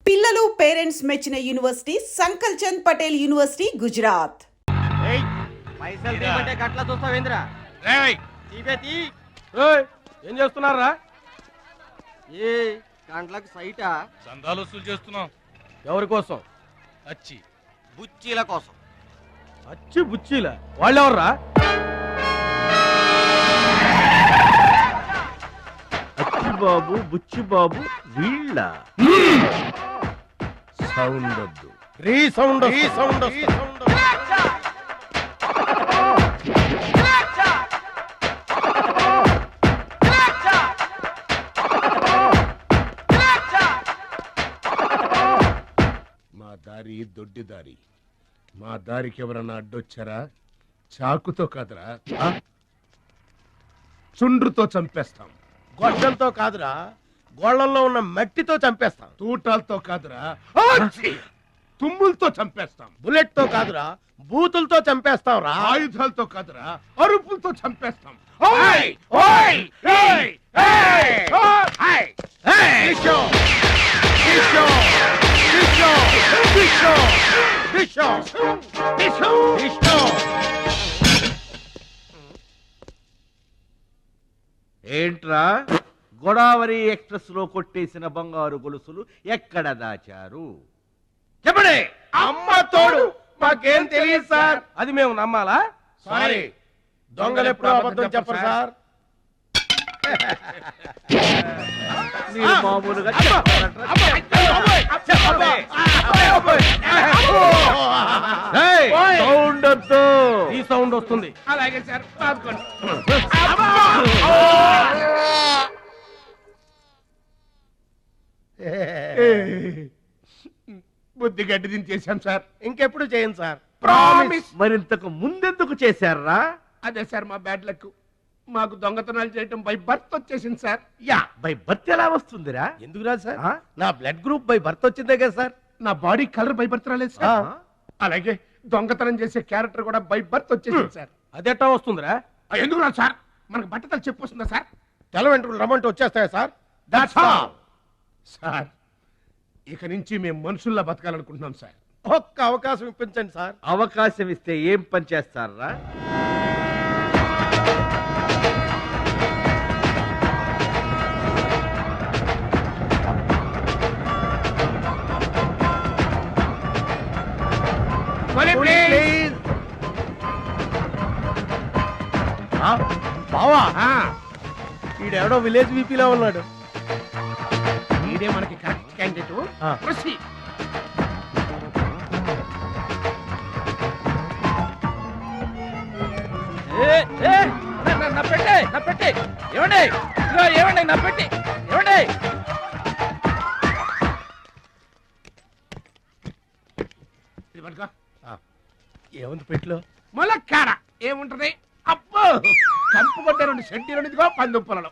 పిల్లలు పేరెంట్స్ మెచ్చిన university సంకల్ Chand Patel university Gujarat. పైసలు తీయమంటే గట్ల చూస్తావేంద్రా? ఏం చేస్తున్నారా? ఏ కండ్లకు సైటా? చందాలు వసూలు చేస్తున్నాం. ఎవరి కోసం? అచ్చి బుచ్చీల కోసం. అచ్చి బుచ్చీల వాళ్ళెవర్రా? అచ్చి బాబు బుచ్చి బాబు వీళ్ళ సౌండ్ వద్దు. రీసౌండ్ మా దారి దొడ్డి దారి. మా దారికి ఎవరన్నా అడ్డొచ్చారా? చాకుతో కాదురా, చుండ్రుతో చంపేస్తాం. గొడ్డలతో కాదురా, గోళ్లలో ఉన్న మట్టితో చంపేస్తాం. తూటాలతో కాదురా, తుమ్ములతో చంపేస్తాం. బుల్లెట్ తో కాదురా, బూతులతో చంపేస్తాం రా. ఆయుధాలతో కాదురా, అరుపులతో చంపేస్తాం. ఏంట్రా గోదావరి ఎక్స్ప్రెస్ లో కొట్టేసిన బంగారు గొలుసులు ఎక్కడ దాచారు? చెప్పండి. అమ్మ తోడు మాకేం తెలియదు సార్. అది మేము నమ్మాలా? సారీ, దొంగలు ఎప్పుడు అబద్ధం చెప్పరు సార్. మీరు మామూలుగా సౌండ్ వద్దు. ఈ సౌండ్ వస్తుంది. అలాగే సార్. బుద్ధి గడ్డి దించేశాం సార్. ఇంకెప్పుడు చేయండి సార్. ప్రామిస్. మరింతకు ముందెందుకు చేశారా? అదే సార్ మా బ్యాడ్ లక్. మాకు దొంగతనాలు చేయటం బై బర్త్ వచ్చేసింది సార్. యా బై బర్త్ ఎలా వస్తుందిరా? ఎందుకు రాదు సార్? ఆ? నా బ్లడ్ గ్రూప్ బై బర్త్ వచ్చిందే కదా సార్. నా బాడీ కలర్ బై బర్త్ రాలేదు సార్. అలాగే దొంగతనం చేసే క్యారెక్టర్ కూడా బై బర్త్ వచ్చేసింది సార్. అదెట్టా వస్తుందిరా? ఎందుకు రాదు సార్? మనకు బట్టతలు చెప్పు వస్తుందా సార్? తెల్ల వెంట్రుకలు రమ్మంటే వచ్చేస్తాయా సార్? That's all sir. ఇక నుంచి మేము మనుషుల్లా బతకాలనుకుంటున్నాం సార్. ఒక్క అవకాశం ఇప్పించండి సార్. అవకాశం ఇస్తే ఏం పని చేస్తారా? ప్లీజ్. బావా, ఈడెవడో విలేజ్ వీపీలో ఉన్నాడు. ఇదే మనకి కరెక్ట్ క్యాండిడేట్. ప్రొసీడ్. నా పెట్టే ఏమండి, ఏమండి నా పెట్టి ఏమండి. ఏముంది పెట్లో? ములక్కాడ ఏముంటది? అబ్బో, కంపు కొట్ట 2 సెంటీలు పందుప్పలలో.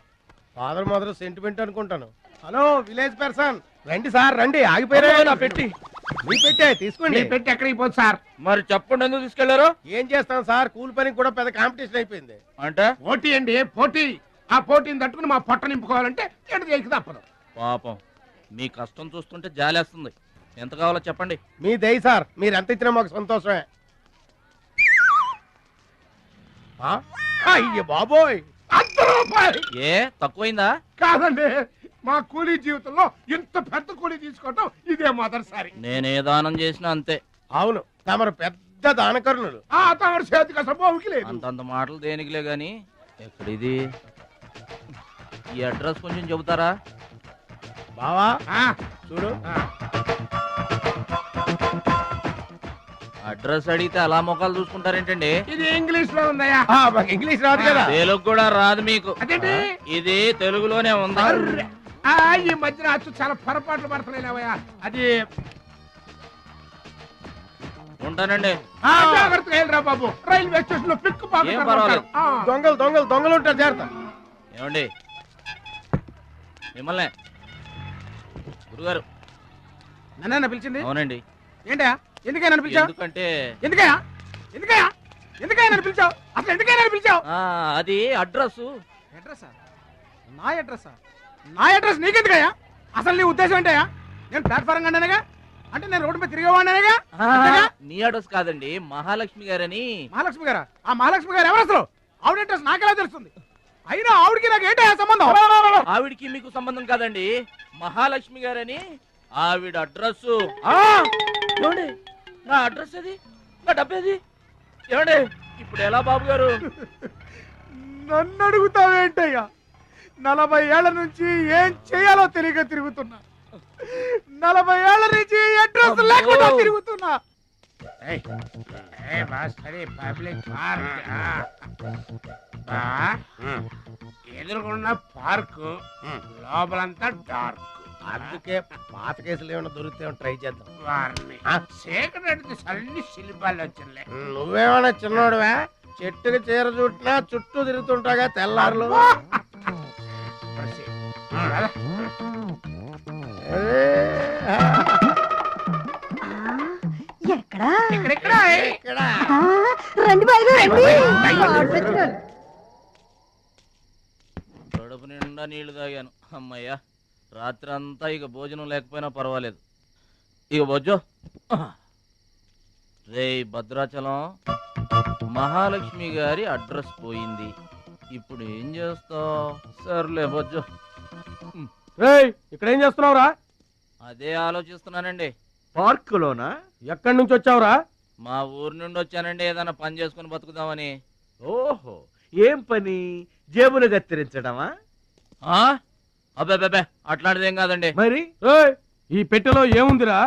ఫాదర్ మదర్ సెంటిమెంట్ అనుకుంటాను. హలో విలేజ్ పర్సన్, రండి సార్ రండి. ఆగిపోయారా? నా పెట్టి మీ పెట్టే తీసుకోండి. నీ పెట్టి ఎక్కడికి పోదు సార్? మరి చెప్పండి, ఎందుకు తీసుకెళ్లారు? ఏం చేస్తాం సార్, కూలి పనికి కూడా పెద్ద కాంపిటీషన్ అయిపోయింది. అంటే పోటీ అండి, పోటీ. ఆ పోటీని తట్టుకుని మా పొట్ట నింపుకోవాలంటే ఎటు చేయక తప్పదు. పాపం, మీ కష్టం చూస్తుంటే జాలేస్తుంది. ఎంత కావాలో చెప్పండి. మీ దయ సార్, మీరు ఎంత ఇచ్చినా మాకు సంతోషమే. అయ్య బాబోయ్, ₹100. ఏ తక్కువైందా? కాదండి, మా కూలీ జీవితంలో ఇంత పెద్ద కూలీ తీసుకోవటం ఇదే మొదటిసారి. నేనే దానం చేసినా అంతే. అవును, తమరు పెద్ద దానకరుణులు. ఆ తమరి చేతికి అసలు బావుకి లేదు. అంతంత మాటలు దేనికిలే గాని, ఎక్కడిది? ఈ అడ్రస్ కొంచెం చెబుతారా? బావా ఆ, చూడు. అడ్రస్ అడిగితే అలా మొక్కలు చూసుకుంటారేంటండి? ఇది ఇంగ్లీష్ లో ఉందయ్యా. మాకు ఇంగ్లీష్ రాదు కదా. తెలుగు కూడా రాదు మీకు? అదేంటి? ఇది తెలుగులోనే ఉంది. అర్రె. ఈ మధ్యన అచ్చు చాలా పొరపాట్లు పడుతున్నాయా. అది ఉంటానండి. జాగ్రత్తగా వెళ్ళరా బాబు. రైల్వే స్టేషన్ లో పిక్కు ఏం పర్వాలేదు. దొంగలు దొంగలు దొంగలు ఉంటారు, జాగ్రత్త. ఏమండి, మిమ్మల్ని గురుగారు. నన్న పిలిచింది? అవునండి. ఏంటయా? ఎందుకైనా పిలిచావు? ఎందుకంటే ఎందుకయ్యా నన్ను పిలిచావు? అసలు ఎందుకైనా పిలిచావు? అది అడ్రస్. అడ్రస్? నా అడ్రస్ నీకెందుకయ్యా? అసలు నీ ఉద్దేశం ఏంటయ్యా? నేను ప్లాట్ఫారం కండానగా, అంటే నేను రోడ్డు మీద తిరిగేవాడినగా. నీ అడ్రస్ కాదండి, మహాలక్ష్మి గారని. మహాలక్ష్మి గారా? ఆ మహాలక్ష్మి గారు ఎవరు అసలు? ఆవిడ అడ్రస్ నాకెలా తెలుస్తుంది? అయినా ఆవిడకి నాకు ఏంటో సంబంధం? ఆవిడికి మీకు సంబంధం కాదండి, మహాలక్ష్మి గారని ఆవిడ అడ్రస్. ఏమండి నా అడ్రస్ అది, నా డబ్బేది? ఏమండి ఇప్పుడు ఎలా బాబు గారు? నన్ను అడుగుతావేంటయ్యా? 40 ఏళ్ల నుంచి ఏం చేయాలో తెలియక తిరుగుతున్నా. 40 ఏళ్ల నుంచి అడ్రస్ లేకుండా తిరుగుతున్నా. ఎదురుకున్న పార్క్ లోపలంతా డార్క్. అందుకే పాత కేసులు ఏమైనా దొరికితే ట్రై చేద్దాం. చీకటి అన్ని శిల్పాలు వచ్చిందిలే. నువ్వేమైనా చిన్నోడువా? చెట్టుకి చీర చుట్టినా చుట్టూ తిరుగుతుంటాగా తెల్లారులు. కడుపు నిండా నీళ్లు తాగాను, అమ్మయ్యా. రాత్రి అంతా ఇక భోజనం లేకపోయినా పర్వాలేదు. ఇక బొజ్జో. రే భద్రాచలం, మహాలక్ష్మి గారి అడ్రస్ పోయింది, ఇప్పుడు ఏం చేస్తావు? సర్లే బొజ్జో. ఇక్కడ ఏం చేస్తున్నావురా? అదే ఆలోచిస్తున్నానండి. పార్కులోనా? ఎక్కడి నుంచి వచ్చావురా? మా ఊరు నుండి వచ్చానండి, ఏదైనా పని చేసుకుని బతుకుదామని. ఓహో, ఏం పని? జేబులు కత్తిరించడమా? అబ్బే అట్లాంటిదేం కాదండి. మరి ఈ పెట్టెలో ఏముందిరా?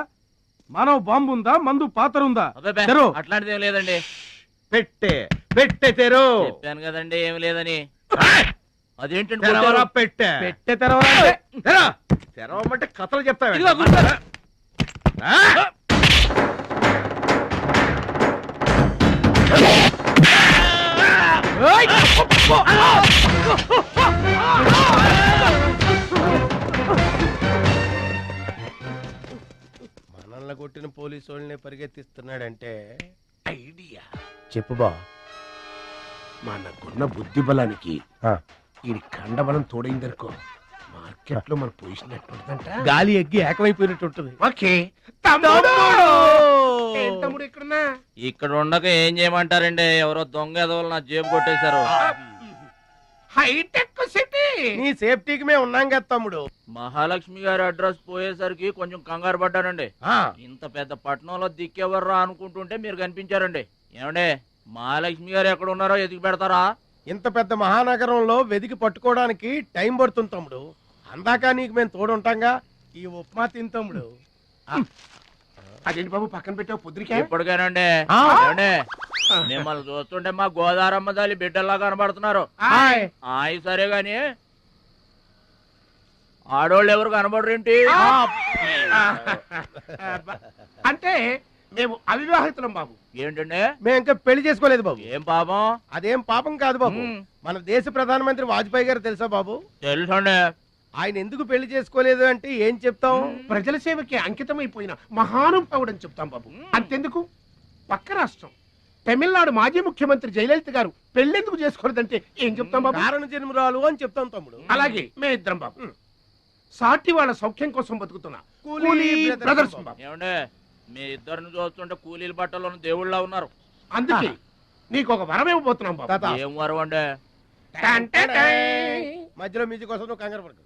మానవ బాంబు ఉందా? మందు పాతరుందా? అబ్బే తెరు. అట్లాంటిదేం లేదండి. పెట్టె తెరు. చెప్పాను కదండి ఏమి లేదని. అదేంటండి తెరవరా పెట్టె. పెట్టె తెరవరా? తెరవమంటే కథలు చెప్తావే. ఇదిగో గుర్తు. మనల్ని కొట్టిన పోలీసు వాళ్ళని పరిగెత్తిస్తున్నాడంటే ఐడియా చెప్పు బా. మనకున్న బుద్ధి బలానికి ఈ కండబలం తోడైందనుకో, మార్కెట్ లో మన పొజిషన్ ఎట్టుంటదంట. గాలి ఎగ్గి ఏకమైపోయినట్టు ఉంటుంది. ఓకే తమ్ముడు ఇక్కడున్నా. ఇక్కడ ఉండక ఏం చేయమంటారండి? ఎవరో దొంగ ఎదవలు నా జేబు కొట్టేశారు. హైటెక్ సిటీ. నీ సేఫ్టీకి మేము ఉన్నాం కదా తమ్ముడు. మహాలక్ష్మి గారి అడ్రస్ పోయేసరికి కొంచెం కంగారు పడ్డానండి. ఇంత పెద్ద పట్టణంలో దిక్కెవర్రా అనుకుంటుంటే మీరు కనిపించారండి. ఏమండే, మహాలక్ష్మి గారు ఎక్కడ ఉన్నారో ఎదిగి పెడతారా? ఇంత పెద్ద మహానగరంలో వెదికి పట్టుకోవడానికి టైం పడుతుంది తమ్ముడు. అందాక నీకు మేము తోడుంటాంగా. ఈ ఉప్మా తిని తమ్ముడు. అదేంటి బాబు పక్కన పెట్టావు పొద్దురికే? ఇప్పటికేనండి. ఏమండే, మిమ్మల్ని చూస్తుంటే మా గోదారమ్మ తల్లి బిడ్డల్లా కనబడుతున్నారు. ఆయి సరే గాని ఆడోళ్ళు ఎవరు కనబడరేంటి? అంటే మేము అవివాహితులం బాబు. ఏంటండి? మేము ఇంకా పెళ్లి చేసుకోలేదు బాబు. ఏం పాపం? అదేం పాపం కాదు బాబు. మన దేశ ప్రధానమంత్రి వాజ్పేయి గారు తెలుసా బాబు? తెలుసండి. ఆయన ఎందుకు పెళ్లి చేసుకోలేదు అంటే ఏం చెప్తాం? ప్రజల సేవకి అంకితమైపోయిన మహానుభావుడని చెప్తాం బాబు. అంతెందుకు, పక్క రాష్ట్రం తమిళనాడు మాజీ ముఖ్యమంత్రి జయలలిత గారు పెళ్ళెందుకు చేసుకోలేదంటే ఏం చెప్తాం బాబు? కారణ జన్మరాలు అని చెప్తాం తమ్ముడు. అలాగే మే ఇద్దరం బాబు సాటి వాళ్ళ సౌఖ్యం కోసం బతుకుతున్నా కూలీ బ్రదర్స్ బాబు. ఏమండే, మీ ఇద్దరిని చూస్తుంటే కూలీల బట్టలో దేవుళ్ళ ఉన్నారు. అందుకే నీకు ఒక వరం ఇవ్వబోతున్నాం బాబు. తాత, ఏం వరం అండి? టన్ టన్ టన్. మధ్యలో మ్యూజిక్ కోసం నువ్వు కంగారు పడకు.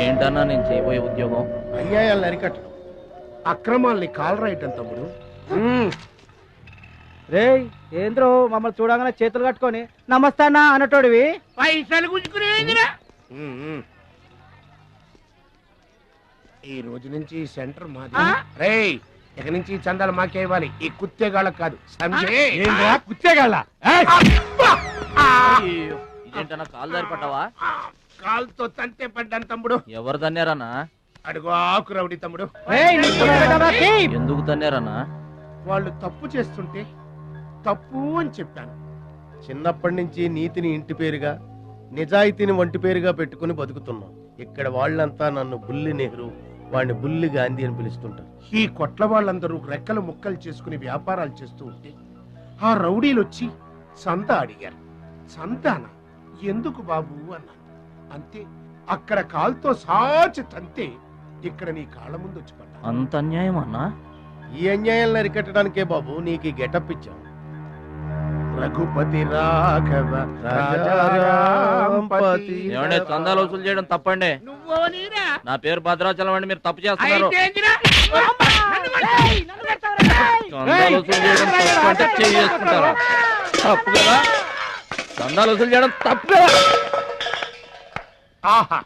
ఏంటన్నా నేను చేయబోయే ఉద్యోగం? అన్యాయాలను అరికట్టడం. అక్రమాల్ని కాలరాయటం తమ్ముడు. రే ఏంద్రో మమ్మల్ని చూడగానే చేతులు కట్టుకొని నమస్తానా అన్నటోడివి. పైసలు గుంజుకునే ఈ రోజు నుంచి సెంటర్ మాది. రేయ్, ఇక నుంచి చందాలు మాకే ఇవ్వాలి, ఈ కుత్తేగాళ్ళకి కాదు. కుచ్చేగాళ్ళ ఇదేంటన్నా కాలు దారి పడ్డావా? కాలుతో తంతే పడ్డాను తమ్ముడు. ఎవరు తన్నారన్నా? అడుగు ఆకు రౌడి తమ్ముడు. ఎందుకు తన్నారన్నా? వాళ్ళు తప్పు చేస్తుంటే తప్పు అని చెప్పాను. చిన్నప్పటి నుంచి నీతిని ఇంటి పేరుగా, నిజాయితీని వంటి పేరుగా పెట్టుకుని బతుకుతున్నాం. ఇక్కడ వాళ్ళంతా నన్ను బుల్లి నెహ్రూ, వాడిని బుల్లి గాంధీ అని పిలుస్తుంటారు. ఈ కొట్ల వాళ్ళందరూ రెక్కలు ముక్కలు చేసుకుని వ్యాపారాలు చేస్తూ ఉంటే ఆ రౌడీలు వచ్చి సంత అడిగారు. సంతానా? ఎందుకు బాబు అన్నాను. అంతే, అక్కడ కాల్తో సాచి తంతే ఇక్కడ నీ కాళ్ళ ముందు వచ్చి పడ్డా. అంత అన్యాయం అన్నా? ఈ అన్యాయాలను అరికట్టడానికే బాబు నీకు ఈ గెటప్ ఇచ్చాం. రఘుపతి రాఘవ రాజారాంపతి. ఏమండే చందాలు వసూలు చేయడం తప్పండి. నా పేరు భద్రాచలం అండి, మీరు తప్పు చేస్తున్నారు. చందాలు వసూలు చేయడం తప్పు అంటే చేసుకుంటారా? తప్పు కదా, చందాలు వసూలు చేయడం తప్పు కదా. ఆహా,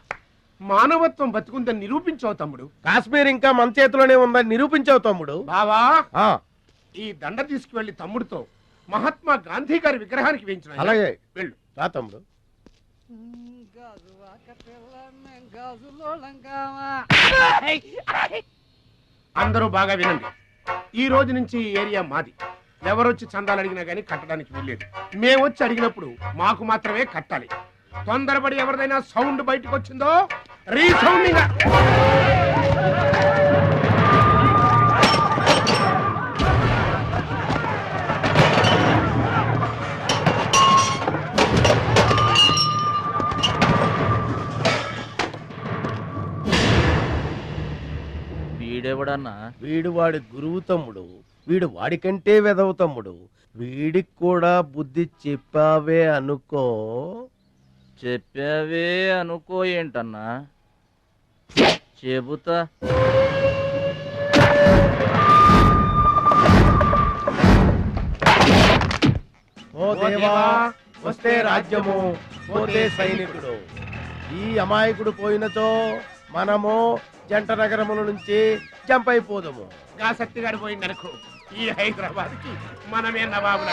మానవత్వం బతుకుందని నిరూపించావు తమ్ముడు. కాశ్మీర్ ఇంకా మన చేతిలోనే ఉందని నిరూపించావు తమ్ముడు. బావా, ఆ, ఈ దండ తీసుకువెళ్లి తమ్ముడితో మహాత్మా గాంధీ గారి విగ్రహానికి వేయించిన. అలాగే వెళ్ళు. రా తమ్ముడు. అందరూ బాగా వినండి. ఈ రోజు నుంచి ఈ ఏరియా మాది. ఎవరొచ్చి చందాలు అడిగినా గానీ కట్టడానికి వీల్లేదు. మేమొచ్చి అడిగినప్పుడు మాకు మాత్రమే కట్టాలి. తొందరపడి ఎవరిదైనా సౌండ్ బయటకు వచ్చిందో రీసౌండింగ్. వీడెవడన్నా? వీడు వాడి గురువు తమ్ముడు. వీడు వాడికంటే వెదవ తమ్ముడు. వీడికి కూడా బుద్ధి చెప్పావే అనుకో. చెప్పావే అనుకో ఏంటన్నా? చెబుతా. ఓ దేవా, వస్తే రాజ్యము, పోతే సైనికుడు. ఈ అమాయకుడు పోయినచో మనము జంట నగరముల నుంచి జంప్ అయిపోదము. గా శక్తిగాడు పోయిందనుకో, ఈ హైదరాబాద్ కి మనమే నవాబుల.